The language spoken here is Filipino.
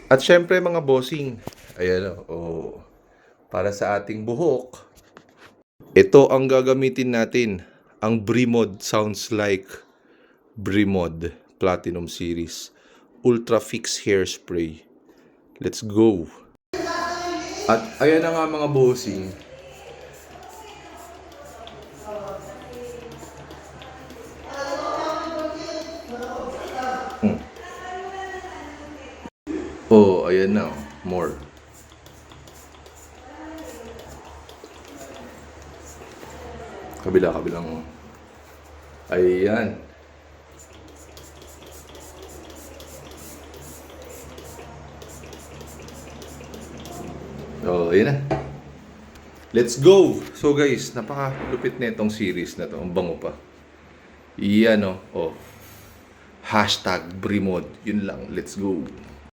At syempre mga bossing, ayan o, para sa ating buhok, ito ang gagamitin natin. Ang Bremod sounds like Bremod Platinum Series Ultra Fix Hairspray. Let's go! At ayan na nga mga bossing. Oh, ayan na. More. Kabilang. Ayan. Oh, ayan na. Let's go! So guys, napakalupit na itong series na to. Ang bango pa. Iyan o. Oh. Hashtag Bremod. Yun lang. Let's go.